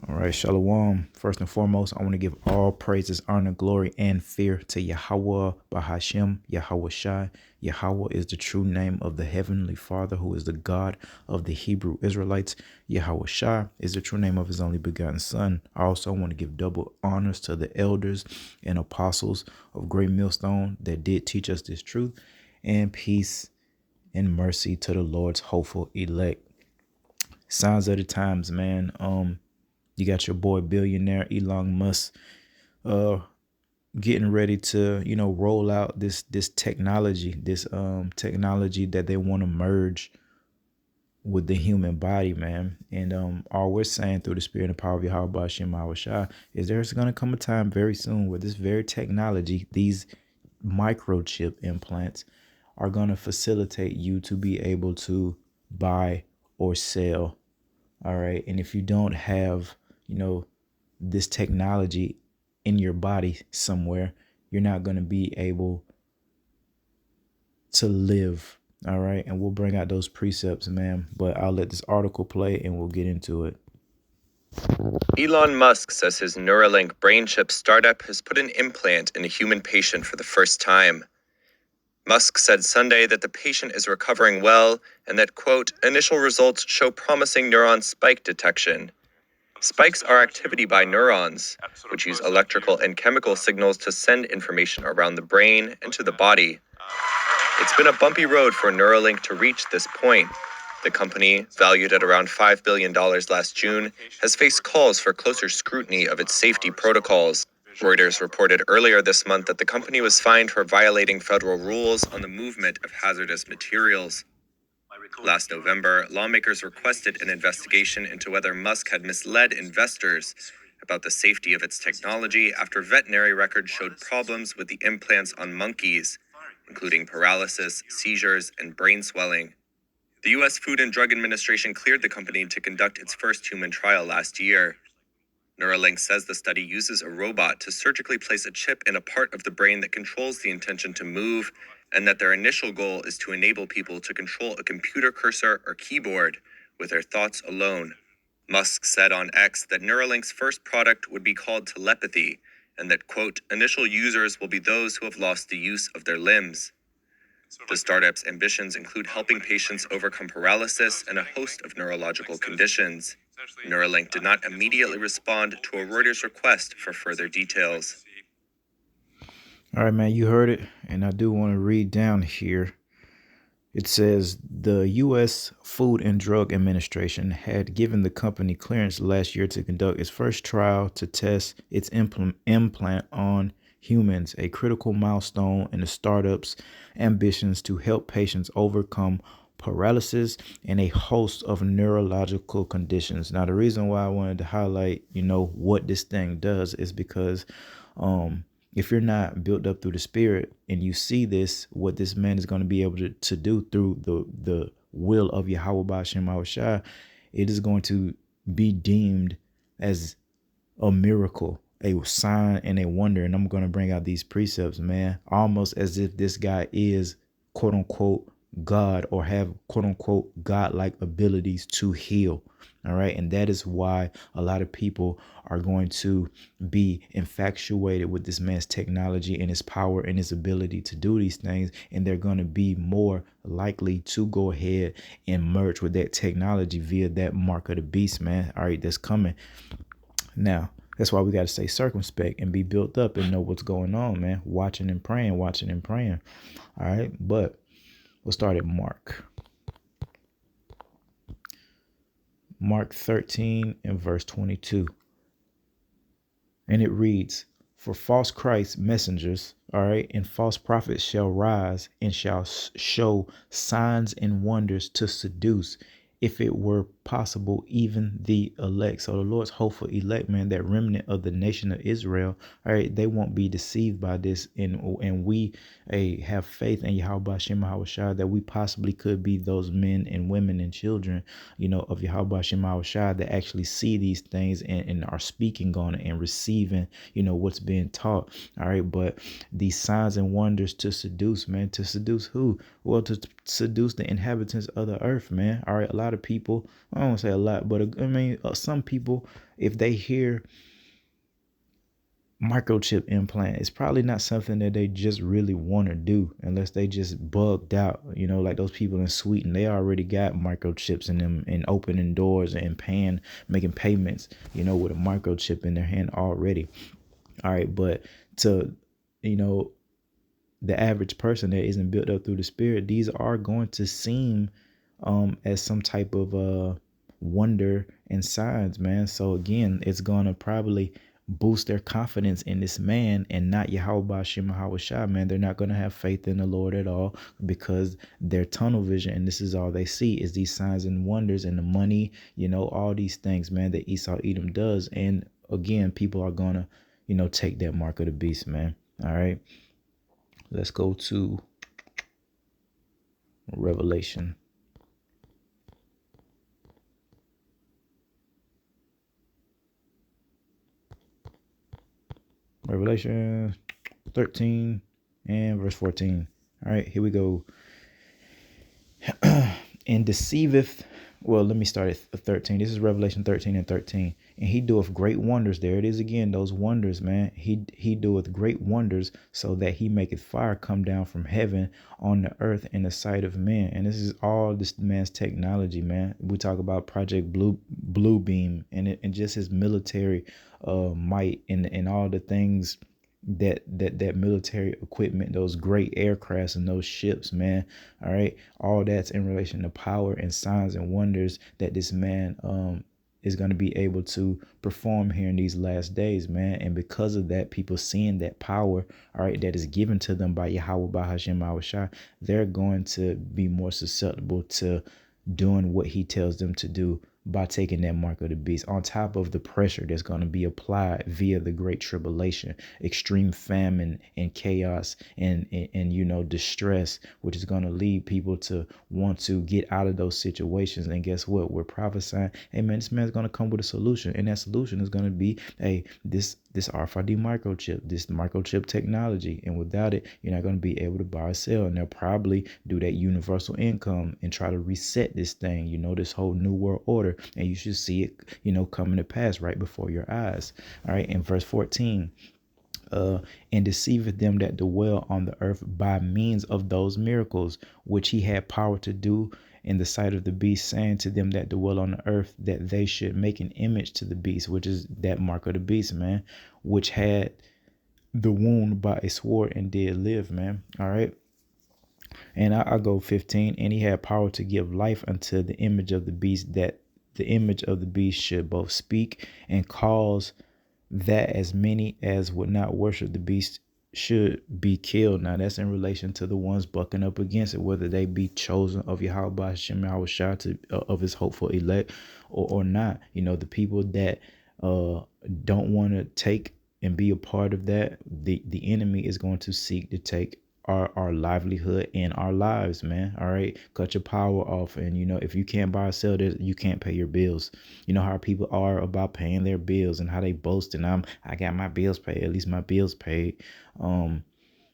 All right, Shalom. First and foremost, I want to give all praises, honor, glory, and fear to Yahweh Bahashem, Yahweh Shai. Yahweh is the true name of the Heavenly Father, who is the God of the Hebrew Israelites. Yahweh Shai is the true name of his only begotten Son. I also want to give double honors to the elders and apostles of Great Millstone that did teach us this truth, and peace and mercy to the Lord's hopeful elect. Signs of the times, man. You got your boy billionaire Elon Musk getting ready to, roll out this technology, technology that they want to merge with the human body, man. And all we're saying through the spirit and power of Yahweh Shem Shah is there's gonna come a time very soon where this very technology, these microchip implants, are gonna facilitate you to be able to buy or sell. All right. And if you don't have, this technology in your body somewhere, you're not going to be able to live. All right. And we'll bring out those precepts, man. But I'll let this article play and we'll get into it. Elon Musk says his Neuralink brain chip startup has put an implant in a human patient for the first time. Musk said Sunday that the patient is recovering well and that, quote, initial results show promising neuron spike detection. Spikes are activity by neurons, which use electrical and chemical signals to send information around the brain and to the body. It's been a bumpy road for Neuralink to reach this point. The company, valued at around $5 billion last June, has faced calls for closer scrutiny of its safety protocols. Reuters reported earlier this month that the company was fined for violating federal rules on the movement of hazardous materials. Last November, lawmakers requested an investigation into whether Musk had misled investors about the safety of its technology after veterinary records showed problems with the implants on monkeys, including paralysis, seizures, and brain swelling. The U.S. Food and Drug Administration cleared the company to conduct its first human trial last year. Neuralink says the study uses a robot to surgically place a chip in a part of the brain that controls the intention to move, and that their initial goal is to enable people to control a computer cursor or keyboard with their thoughts alone. Musk said on X that Neuralink's first product would be called telepathy, and that, quote, initial users will be those who have lost the use of their limbs. The startup's ambitions include helping patients overcome paralysis and a host of neurological conditions. Neuralink did not immediately respond to a Reuters request for further details. All right, man, you heard it. And I do want to read down here. It says the U.S. Food and Drug Administration had given the company clearance last year to conduct its first trial to test its implant on humans, a critical milestone in the startup's ambitions to help patients overcome paralysis and a host of neurological conditions. Now, the reason why I wanted to highlight, what this thing does is because if you're not built up through the spirit and you see this, what this man is going to be able to do through the will of Yahweh Ba'ashem Shai, it is going to be deemed as a miracle, a sign and a wonder. And I'm going to bring out these precepts, man, almost as if this guy is, quote unquote, God, or have, quote unquote, God-like abilities to heal. All right. And that is why a lot of people are going to be infatuated with this man's technology and his power and his ability to do these things. And they're going to be more likely to go ahead and merge with that technology via that mark of the beast, man. All right. That's coming. Now, that's why we got to stay circumspect and be built up and know what's going on, man. Watching and praying. All right. But we'll start at Mark 13 and verse 22. And it reads, for false Christ messengers, all right, and false prophets shall rise and shall show signs and wonders to seduce, if it were possible, even the elect. So the Lord's hopeful elect, man, that remnant of the nation of Israel, all right, they won't be deceived by this. And we have faith in Yahweh Shem Shai that we possibly could be those men and women and children, of Yahweh Shem Shai that actually see these things and are speaking on it and receiving, what's being taught. All right. But these signs and wonders to seduce, man, to seduce who? Well, to seduce the inhabitants of the earth, man. All right. A lot of people I don't say a lot, but I mean, some people, if they hear microchip implant, it's probably not something that they just really want to do unless they just bugged out. Like those people in Sweden, they already got microchips in them and opening doors and paying, making payments, with a microchip in their hand already. All right, but to, you know, the average person that isn't built up through the spirit, these are going to seem as some type of wonder and signs, man. So again, it's gonna probably boost their confidence in this man and not Yahweh Shema Shah, man. They're not gonna have faith in the Lord at all because their tunnel vision and this is all they see is these signs and wonders and the money, all these things, man, that Esau Edom does. And again, people are gonna, take that mark of the beast, man. All right. Let's go to Revelation. Revelation 13 and verse 14. All right, here we go. And deceiveth, well, let me start at 13. This is Revelation 13 and 13. And he doeth great wonders. There it is again, those wonders, man. He doeth great wonders so that he maketh fire come down from heaven on the earth in the sight of men. And this is all this man's technology, man. We talk about Project Blue Beam and just his military might and all the things that military equipment, those great aircrafts and those ships, man. All right, all that's in relation to power and signs and wonders that this man is going to be able to perform here in these last days, man. And because of that, people seeing that power, all right, that is given to them by Yahweh Bahashem Awashai, they're going to be more susceptible to doing what he tells them to do by taking that mark of the beast, on top of the pressure that's going to be applied via the great tribulation, extreme famine and chaos and distress, which is going to lead people to want to get out of those situations. And guess what? We're prophesying, hey man, this man's going to come with a solution, and that solution is going to be, hey, this RFID microchip, this microchip technology, and without it, you're not going to be able to buy or sell. And they'll probably do that universal income and try to reset this thing, this whole new world order. And you should see it, coming to pass right before your eyes. All right. In verse 14, and deceiveth them that dwell on the earth by means of those miracles which he had power to do in the sight of the beast, saying to them that dwell on the earth that they should make an image to the beast, which is that mark of the beast, man, which had the wound by a sword and did live, man. All right. And I go 15, and he had power to give life unto the image of the beast, that the image of the beast should both speak and cause that as many as would not worship the beast should be killed. Now that's in relation to the ones bucking up against it, whether they be chosen of Yahweh Hashem Yahweh to of his hopeful elect or not. The people that don't want to take and be a part of that, the enemy is going to seek to take our livelihood and our lives, man. All right, cut your power off, and if you can't buy or sell this, you can't pay your bills. You know how people are about paying their bills and how they boast, and I got my bills paid, at least my bills paid.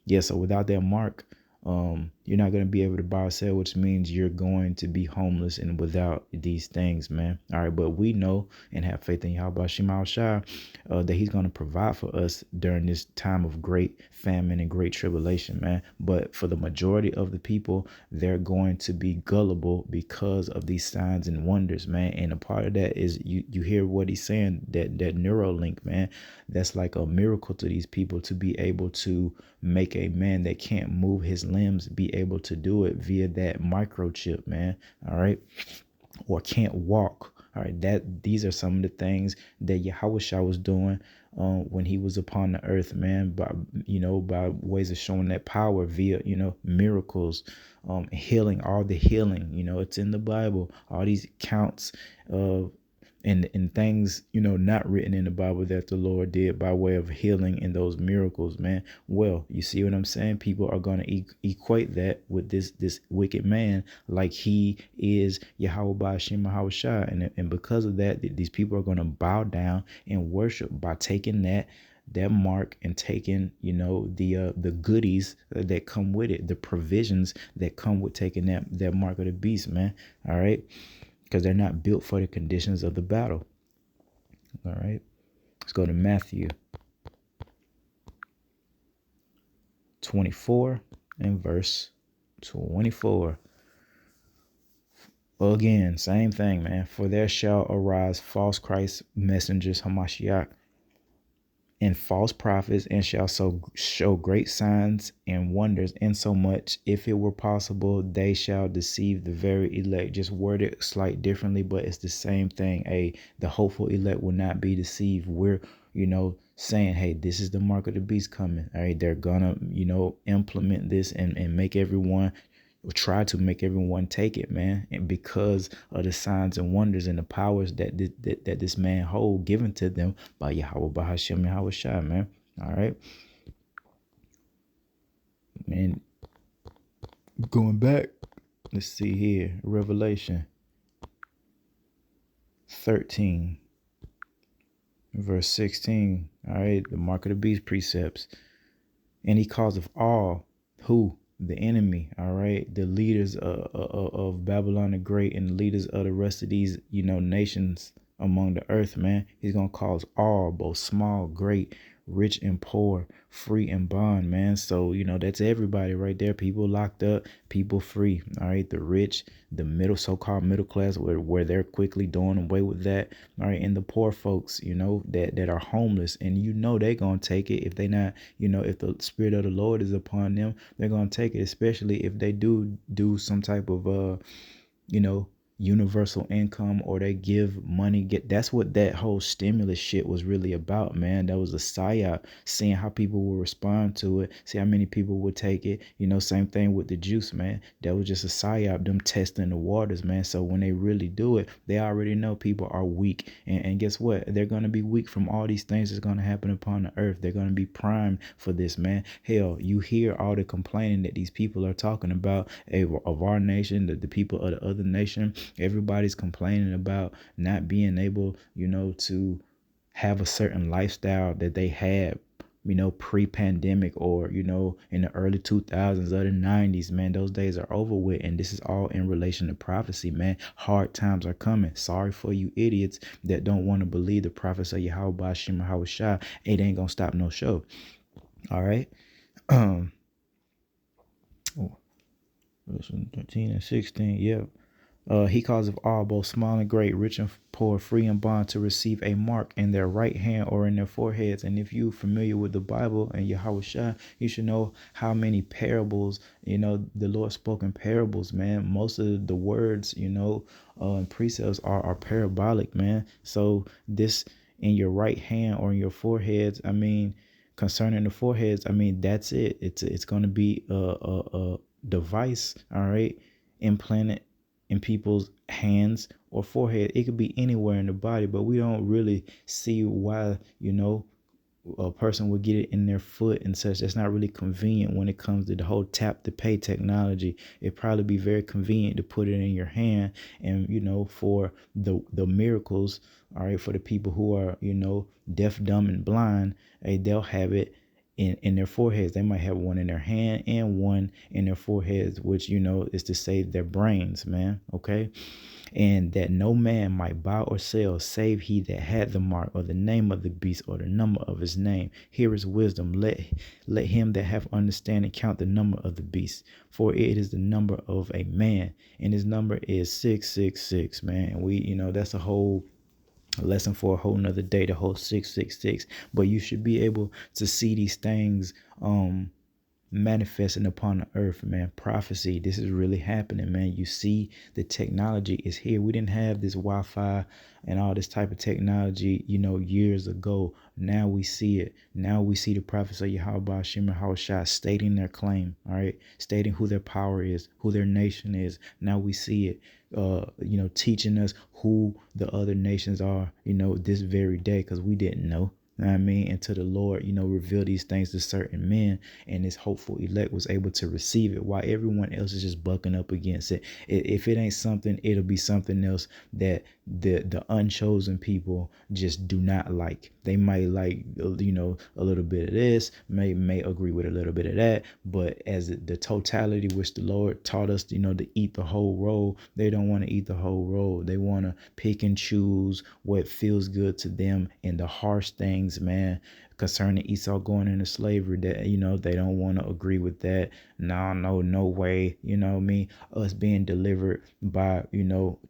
Yeah, so without that mark, you're not going to be able to buy or sell, which means you're going to be homeless and without these things, man. All right, but we know and have faith in Yahweh Shema Shai that he's going to provide for us during this time of great famine and great tribulation, man. But for the majority of the people, they're going to be gullible because of these signs and wonders, man. And a part of that is you hear what he's saying, that Neuralink, man, that's like a miracle to these people to be able to make a man that can't move his limbs be able to do it via that microchip, man. All right. Or can't walk. All right. These are some of the things that Yahweh was doing when he was upon the earth, man, by ways of showing that power via, miracles, healing, all the healing, it's in the Bible, all these accounts of and things, not written in the Bible that the Lord did by way of healing and those miracles, man. Well, you see what I'm saying? People are going to equate that with this wicked man like he is Yahweh Ba'ashem Mahawashai. And because of that, these people are going to bow down and worship by taking that mark and taking, the goodies that come with it, the provisions that come with taking that mark of the beast, man. All right. because they're not built for the conditions of the battle. All right. Let's go to Matthew 24 and verse 24. Well, again, same thing, man. For there shall arise false Christ messengers, Hamashiach, and false prophets, and shall so show great signs and wonders, insomuch, if it were possible, they shall deceive the very elect. Just worded slight differently, but it's the same thing. The hopeful elect will not be deceived. We're, saying, hey, this is the mark of the beast coming. All right, they're gonna, implement this and make everyone, try to make everyone take it, man. And because of the signs and wonders and the powers that this man hold given to them by Yahweh Bahashem Yahweh Shai, man. All right. And going back, let's see here. Revelation 13, verse 16. All right. The mark of the beast precepts. And he calls of all who? The enemy, all right, the leaders of Babylon the Great and the leaders of the rest of these, nations among the earth, man. He's going to cause all, both small, great, rich and poor, free and bond, man. So, that's everybody right there. People locked up, people free, all right. The rich, the middle, so-called middle class, where they're quickly doing away with that, all right. And the poor folks, that are homeless, and they're going to take it if they not, if the spirit of the Lord is upon them, they're going to take it, especially if they do some type of, universal income, or they give money. That's what that whole stimulus shit was really about, man. That was a psyop, seeing how people will respond to it, see how many people would take it. Same thing with the juice, man. That was just a psyop, them testing the waters, man. So when they really do it, they already know people are weak, and guess what, they're going to be weak from all these things that's going to happen upon the earth. They're going to be primed for this, man. Hell, you hear all the complaining that these people are talking about, of our nation, the people of the other nation. Everybody's complaining about not being able, to have a certain lifestyle that they had, pre-pandemic, or, in the early 2000s or the 90s, man. Those days are over with. And this is all in relation to prophecy, man. Hard times are coming. Sorry for you idiots that don't want to believe the prophets of Yahweh Bashim Yahweh Shah. It ain't gonna stop no show. All right. 13 and 16. Yeah. He causeth all, both small and great, rich and poor, free and bond, to receive a mark in their right hand or in their foreheads. And if you're familiar with the Bible and Yahweh Shah, you should know how many parables, the Lord spoke in parables, man. Most of the words, and precepts are parabolic, man. So this in your right hand or in your foreheads, I mean, concerning the foreheads, I mean, that's it. It's going to be a device, all right, implanted in people's hands or forehead. It could be anywhere in the body, but we don't really see why, a person would get it in their foot and such. That's not really convenient when it comes to the whole tap to pay technology. It'd probably be very convenient to put it in your hand, and for the miracles, all right, for the people who are deaf, dumb, and blind, they'll have it in their foreheads. They might have one in their hand and one in their foreheads, which is to save their brains, man. Okay. And that no man might buy or sell save he that had the mark, or the name of the beast, or the number of his name. Here is wisdom. Let him that have understanding count the number of the beast, for it is the number of a man, and his number is 666, man. And we, that's a whole lesson for a whole nother day, the whole 666. But you should be able to see these things manifesting upon the earth, man. Prophecy, this is really happening, man. You see, the technology is here. We didn't have this Wi-Fi and all this type of technology, years ago. Now we see it. Now we see the prophets of Yahweh Shimmer Hawashai stating their claim, all right, stating who their power is, who their nation is. Now we see it, teaching us who the other nations are, this very day, because we didn't know. know what I mean, until the Lord, reveal these things to certain men, and this hopeful elect was able to receive it, while everyone else is just bucking up against it. If it ain't something, it'll be something else that the unchosen people just do not like. They might like, a little bit of this, may agree with a little bit of that, but as the totality which the Lord taught us, to eat the whole roll, they don't want to eat the whole roll. They want to pick and choose what feels good to them, and the harsh things, man, concerning Esau going into slavery, that they don't want to agree with that. No way. Me, us being delivered by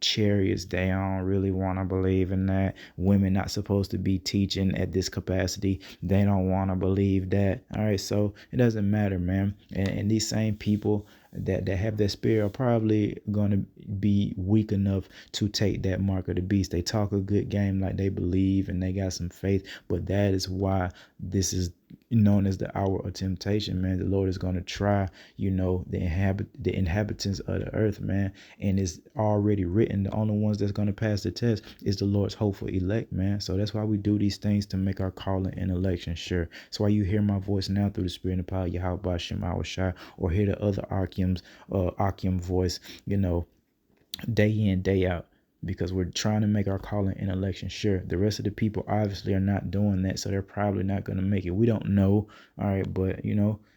chariots, they don't really want to believe in that. Women not supposed to be teaching at this capacity, they don't want to believe that. All right, so it doesn't matter, man. And these same people that have that spirit are probably going to be weak enough to take that mark of the beast. They talk a good game like they believe and they got some faith, but that is why this is known as the hour of temptation, man. The Lord is going to try, the inhabitants of the earth, man. And it's already written, the only ones that's going to pass the test is the Lord's hopeful elect, man. So that's why we do these things, to make our calling and election sure. That's why you hear my voice now through the spirit and power of Yahweh Shema Shai, or hear the other Akim voice, day in, day out, because we're trying to make our calling and election sure. The rest of the people obviously are not doing that, so they're probably not going to make it. We don't know. All right, but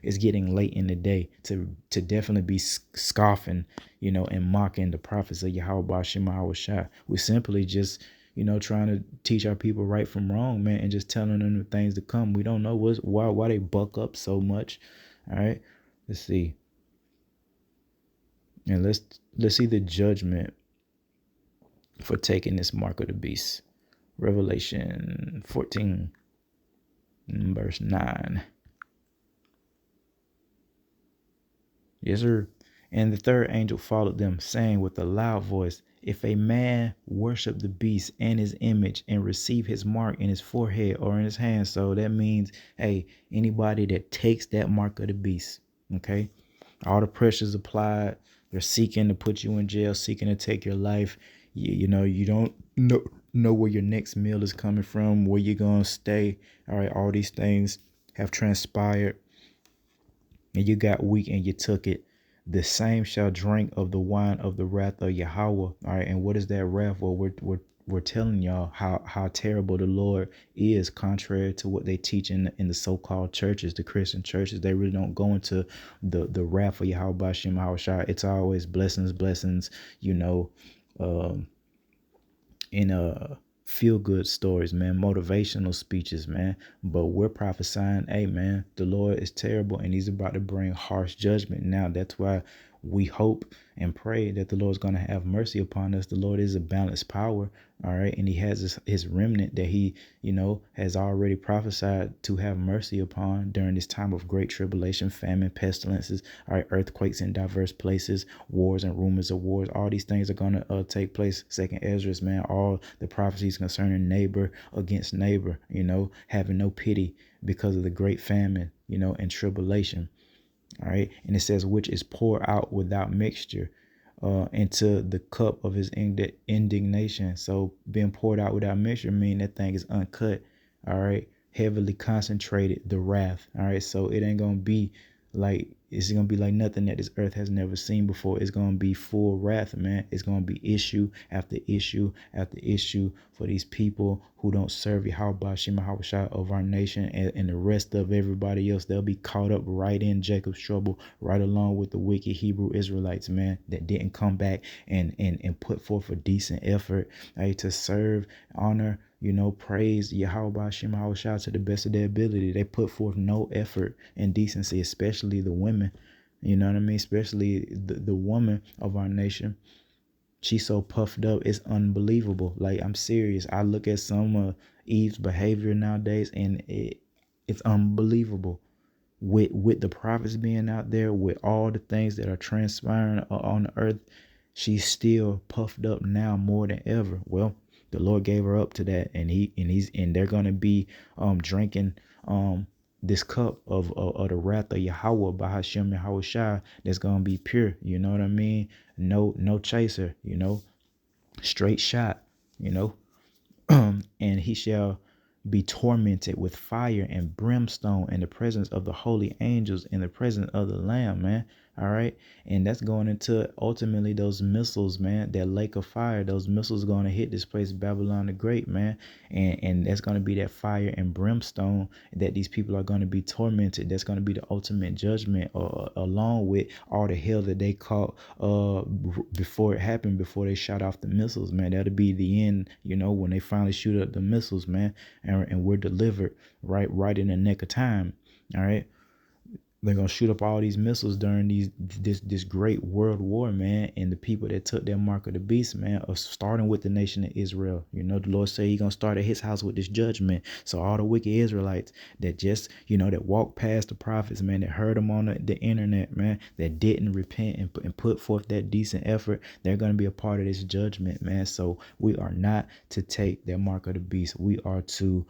it's getting late in the day to definitely be scoffing, and mocking the prophets of Yahweh Shema Shai. We simply just trying to teach our people right from wrong, man, and just telling them the things to come. We don't know why they buck up so much. All right, let's see. And let's see the judgment for taking this mark of the beast. Revelation 14, verse 9. Yes, sir. And the third angel followed them, saying with a loud voice, if a man worship the beast and his image and receive his mark in his forehead or in his hand. So that means, hey, anybody that takes that mark of the beast, okay, all the pressures applied. They're seeking to put you in jail, seeking to take your life. You don't know where your next meal is coming from, where you're going to stay. All right, all these things have transpired, and you got weak and you took it. The same shall drink of the wine of the wrath of Yahweh. All right, and what is that wrath? Well, we're telling y'all how terrible the Lord is, contrary to what they teach in the so-called churches, the Christian churches. They really don't go into the wrath of Yahweh Shem Shai. It's always blessings, um, in feel good stories, man, motivational speeches, man. But we're prophesying, hey, man, the Lord is terrible and he's about to bring harsh judgment. Now, that's why we hope and pray that the Lord's going to have mercy upon us. The Lord is a balanced power, all right, and he has his remnant that he, has already prophesied to have mercy upon during this time of great tribulation, famine, pestilences, all right, earthquakes in diverse places, wars and rumors of wars. All these things are going to take place. Second Ezra's, man, all the prophecies concerning neighbor against neighbor, having no pity because of the great famine, and tribulation. All right. And it says, which is poured out without mixture into the cup of his indignation. So being poured out without mixture mean that thing is uncut. All right. Heavily concentrated, the wrath. All right. So it ain't going to be like, it's going to be like nothing that this earth has never seen before. It's going to be full wrath, man. It's going to be issue after issue after issue for these people who don't serve Yahweh Shema Shai of our nation, and the rest of everybody else. They'll be caught up right in Jacob's trouble, right along with the wicked Hebrew Israelites, man, that didn't come back and put forth a decent effort, to serve, honor, praise Yahweh Shema Shai to the best of their ability. They put forth no effort and decency, especially the women. You know what I mean? Especially the woman of our nation. She's so puffed up, it's unbelievable. Like, I'm serious. I look at some of Eve's behavior nowadays, and it's unbelievable. With the prophets being out there, with all the things that are transpiring on the earth, she's still puffed up now more than ever. Well, the Lord gave her up to that, and they're gonna be drinking this cup of the wrath of Yahweh by Hashem Yahweh Shai, that's gonna be pure. You know what I mean? No chaser. Straight shot. And he shall be tormented with fire and brimstone in the presence of the holy angels, in the presence of the Lamb, man. All right. And that's going into ultimately those missiles, man, that lake of fire. Those missiles going to hit this place, Babylon the Great, man. And that's going to be that fire and brimstone that these people are going to be tormented. That's going to be the ultimate judgment, along with all the hell that they caught before it happened, before they shot off the missiles, man. That'll be the end, when they finally shoot up the missiles, man. And we're delivered right in the nick of time. All right. They're gonna shoot up all these missiles during this great world war, man. And the people that took their mark of the beast, man, are starting with the nation of Israel. The Lord said He's gonna start at His house with this judgment. So all the wicked Israelites that just, that walked past the prophets, man, that heard them on the internet, man, that didn't repent and put forth that decent effort, they're gonna be a part of this judgment, man. So we are not to take their mark of the beast. We are to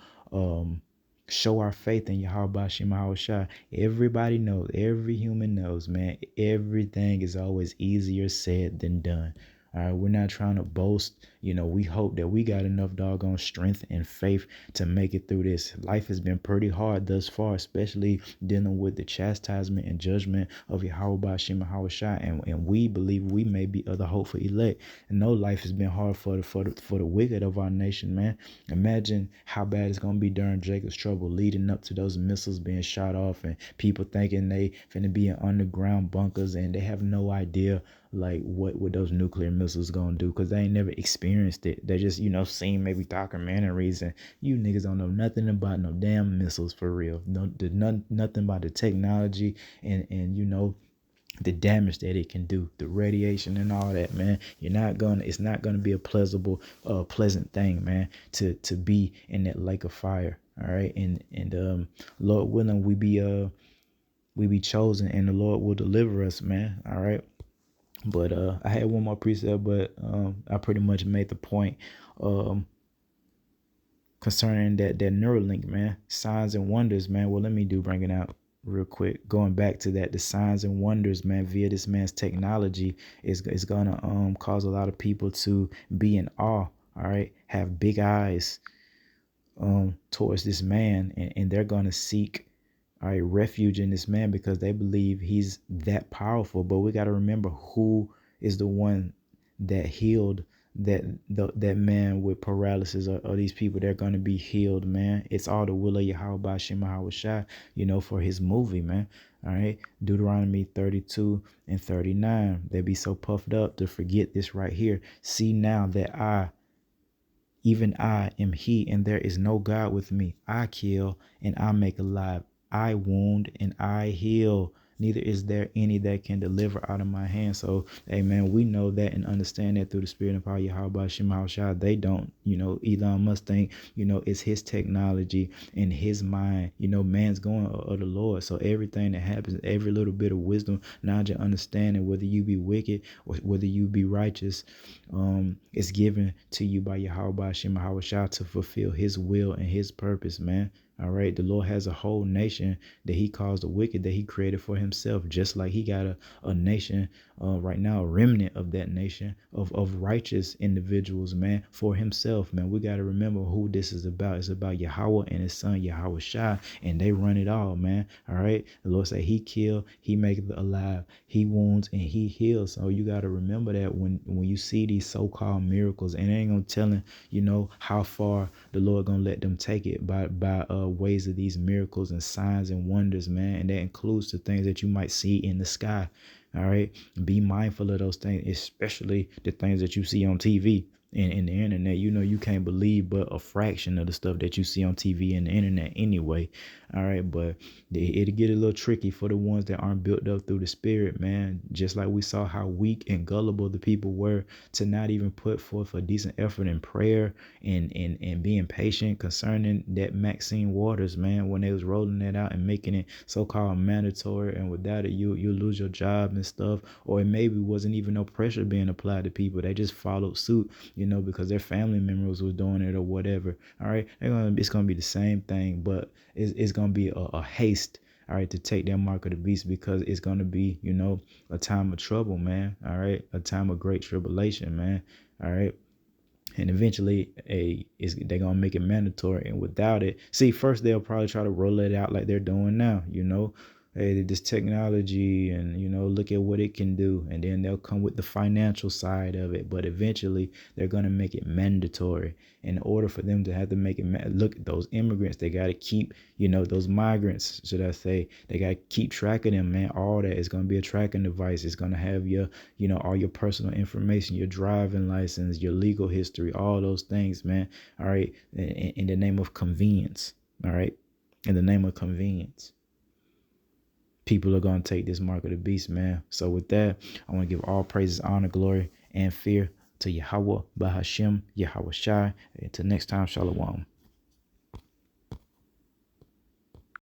show our faith in Yahweh Shema Shai. Everybody knows, every human knows, man, everything is always easier said than done. All right, we're not trying to boast. We hope that we got enough doggone strength and faith to make it through this. Life has been pretty hard thus far, especially dealing with the chastisement and judgment of Yahweh Shema Shai. And we believe we may be of the hopeful elect. And no, life has been hard for the wicked of our nation, man. Imagine how bad it's gonna be during Jacob's trouble, leading up to those missiles being shot off, and people thinking they finna be in underground bunkers, and they have no idea like what those nuclear missiles gonna do, because they ain't never experienced it. They just seen maybe documentaries, and you niggas don't know nothing about no damn missiles for real. Nothing about the technology and the damage that it can do, the radiation and all that, man. It's not gonna be a pleasant thing, man, to be in that lake of fire. All right. And Lord willing, we be chosen, and the Lord will deliver us, man. All right. But I had one more precept, but I pretty much made the point concerning that Neuralink, man. Signs and wonders, man. Well, let me bring it out real quick. Going back to that, the signs and wonders, man, via this man's technology is gonna cause a lot of people to be in awe. All right, have big eyes towards this man, and they're gonna seek refuge in this man because they believe he's that powerful. But we got to remember who is the one that healed that man with paralysis, or these people. They're going to be healed, man. It's all the will of Yahweh Shema Shai, for his movie, man. All right. Deuteronomy 32 and 39. They be so puffed up to forget this right here. See now that even I am He, and there is no God with me. I kill and I make alive. I wound and I heal. Neither is there any that can deliver out of my hand. So, hey, man, we know that and understand that through the Spirit and power of Yahweh Shema Shai. They don't, Elon Musk think, it's his technology and his mind. Man's going of the Lord. So everything that happens, every little bit of wisdom, knowledge, and understanding, whether you be wicked or whether you be righteous, is given to you by Yahweh Shema Shai to fulfill his will and his purpose, man. All right. The Lord has a whole nation that he calls the wicked, that he created for himself, just like he got a nation right now, a remnant of that nation of righteous individuals, man, for himself, man. We got to remember who this is about. It's about Yahweh and his son, Yahweh Shai, and they run it all, man. All right. The Lord said he kill, he maketh alive, he wounds, and he heals. So you got to remember that when you see these so-called miracles, and it ain't gonna telling, how far the Lord gonna let them take it by ways of these miracles and signs and wonders, man. And that includes the things that you might see in the sky. All right. Be mindful of those things, especially the things that you see on TV and the internet. You can't believe but a fraction of the stuff that you see on TV and the internet anyway. All right. But it'll get a little tricky for the ones that aren't built up through the Spirit, man. Just like we saw how weak and gullible the people were to not even put forth a decent effort in prayer and being patient concerning that Maxine Waters, man, when they was rolling that out and making it so-called mandatory, and without it you lose your job and stuff. Or it maybe wasn't even no pressure being applied to people. They just followed suit, because their family members was doing it or whatever. All right. It's gonna be the same thing, but it's gonna be a haste, all right, to take that mark of the beast, because it's going to be, a time of trouble, man. All right. A time of great tribulation, man. All right. And eventually they're gonna make it mandatory. And without it, see, first they'll probably try to roll it out like they're doing now, hey, this technology, and look at what it can do, and then they'll come with the financial side of it. But eventually they're gonna make it mandatory. In order for them to have to make it look, those immigrants, they got to keep, those migrants, should I say, they got to keep track of them, man. All that is going to be a tracking device. It's going to have your, all your personal information, your driving license, your legal history, all those things, man. All right. In the name of convenience. All right. In the name of convenience, people are going to take this mark of the beast, man. So with that, I want to give all praises, honor, glory, and fear to Yahweh, Bahashem, Yahweh Shai. Until next time, Shalom.